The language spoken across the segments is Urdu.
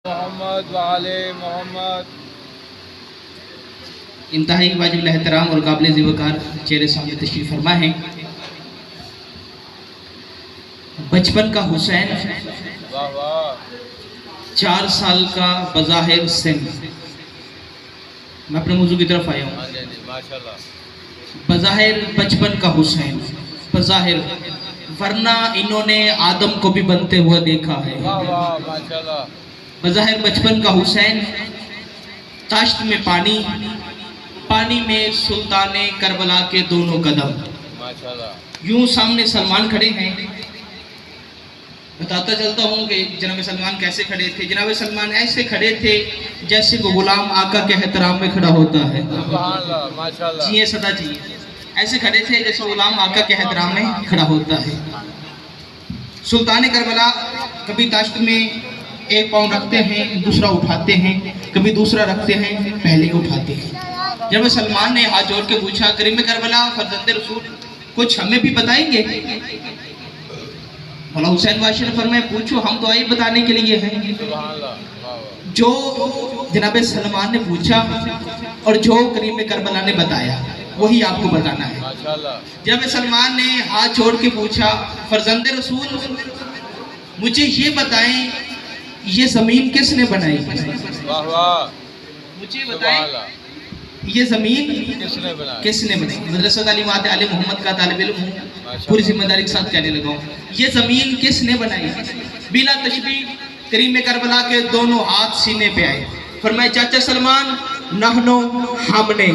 محمد وعلى محمد. انتہائی واجب الاحترام اور قابل ذوقار چہرے سامنے تشریف فرما ہے بچپن کا حسین، 4 سال کا بظاہر سن. میں اپنے موضوع کی طرف آیا ہوں. بظاہر بچپن کا حسین، بظاہر، ورنہ انہوں نے آدم کو بھی بنتے ہوا دیکھا ہے. بظاہر بچپن کا حسین، تاشت میں پانی، پانی میں سلطان کربلا کے دونوں قدم. یوں سامنے سلمان کھڑے ہیں. بتاتا چلتا ہوں کہ جناب سلمان کیسے کھڑے تھے. جناب سلمان ایسے کھڑے تھے جیسے وہ غلام آقا کے احترام میں کھڑا ہوتا ہے. جی صدا جی ایسے کھڑے تھے جیسے غلام آقا کے احترام میں کھڑا ہوتا ہے. سلطان کربلا کبھی تاشت میں ایک پاؤں رکھتے ہیں، دوسرا اٹھاتے ہیں، کبھی دوسرا رکھتے ہیں، پہلے اٹھاتے ہیں. جب سلمان نے ہاتھ جوڑ کے پوچھا کریم کربلا فرزند رسول کچھ ہمیں بھی بتائیں گے؟ مولا حسین باشی نے فرمایا پوچھو، ہم تو آئی بتانے کے لیے ہیں. جو جناب سلمان نے پوچھا اور جو کریم کربلا نے بتایا وہی آپ کو بتانا ہے. جناب سلمان نے ہاتھ جوڑ کے پوچھا فرزند رسول مجھے یہ بتائیں یہ زمین کس نے بنائی؟ مجھے بتائیں یہ زمین کس نے بنائی؟ مدرسہ تعلیمات آل محمد کا طالب علم ہوں، پوری ذمہ داری کے ساتھ کہنے لگا ہوں یہ زمین کس نے بنائی؟ بلا تشبیہ کریم کربلا کے دونوں ہاتھ سینے پہ آئے. فرمایا چاچا سلمان نحنو ہم نے.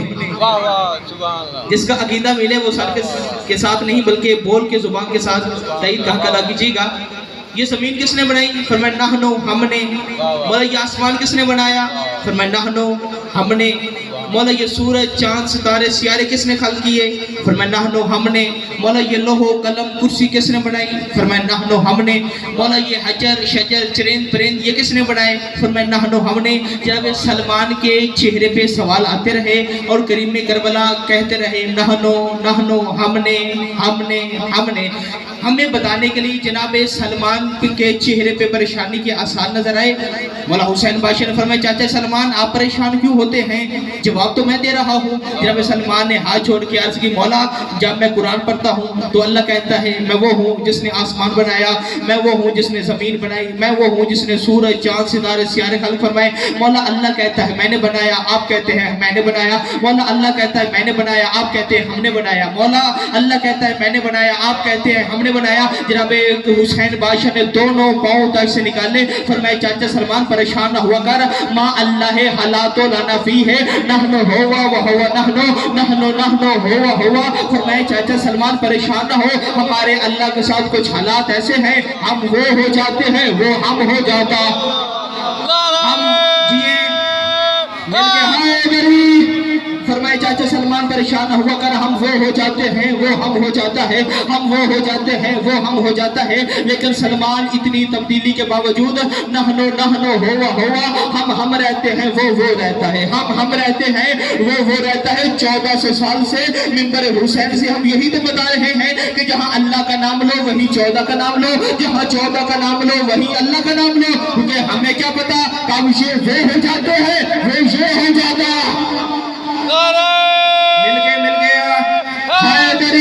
جس کا عقیدہ ملے وہ سر کے ساتھ نہیں بلکہ بول کے زبان کے ساتھ تائید کہا کر کیجیے گا. یہ زمین کس نے بنائی؟ فرمایا نحنو ہم نے. مولا یہ آسمان کس نے بنایا؟ فرمایا نحنو ہم نے. مولا یہ سورج چاند ستارے سیارے کس نے خلق کیے؟ فرمایا نحنو ہم نے. مولا یہ لوح و قلم کرسی کس نے بنائی؟ فرمایا نحنو ہم نے. مولا یہ حجر شجر چرند پرند یہ کس نے بنائے؟ فرمایا نحنو ہم نے. جناب سلمان کے چہرے پہ سوال آتے رہے اور کریم کربلا کہتے رہے نحنو نحنو ہم نے ہم نے ہم نے. ہمیں بتانے کے لیے جناب سلمان کے چہرے پہ پریشانی کے آثار نظر آئے. مولا حسین باشی نے فرمایا چاچا سلمان آپ پریشان کیوں ہوتے ہیں؟ جواب تو میں دے رہا ہوں. جناب سلمان نے ہاتھ چھوڑ کے عرض کی مولا جب میں قرآن پڑھتا ہوں تو اللہ کہتا ہے میں وہ ہوں جس نے آسمان بنایا، میں وہ ہوں جس نے زمین بنائی، میں وہ ہوں جس نے سورج چاند ستارے سیارے خلق فرمائے. مولا اللہ کہتا ہے میں نے بنایا، آپ کہتے ہیں میں نے بنایا. مولا اللہ کہتا ہے میں نے بنایا، آپ کہتے ہیں ہم نے بنایا. مولا اللہ کہتا ہے میں نے بنایا، آپ کہتے ہیں ہم نے بنایا. جناب حسین بادشاہ نے دونوں پاؤں تک سے نکالے. فرمائے چاچا سلمان پریشان نہ ہوا کر، ما اللہ حالات لنا فی ہے نحن ہوا و ہوا نحن نحن نحن ہوا ہوا. فرمائے چاچا سلمان پریشان نہ ہو، ہمارے اللہ کے ساتھ کچھ حالات ایسے ہیں ہم وہ ہو جاتے ہیں وہ ہم ہو جاتا. ہم جیے مل کے ہائے غریب. فرمائے چاچا سلمان پریشان نہ ہوا کر، ہم وہ ہو جاتے ہیں وہ ہم ہو جاتا ہے، ہم وہ ہو جاتے ہیں وہ ہم ہو جاتا ہے. لیکن سلمان اتنی تبدیلی کے باوجود نحنو نحنو ہوا ہوا، ہم رہتے ہیں وہ رہتا ہے، ہم رہتے ہیں وہ رہتا ہے. 1400 سال سے منبر حسین سے ہم یہی تو بتا رہے ہیں کہ جہاں اللہ کا نام لو وہیں 14 کا نام لو، جہاں 14 کا نام لو وہیں اللہ کا نام لو. کیونکہ ہمیں کیا پتا کب یہ وہ ہو جاتے ہیں وہ ہو جاتا.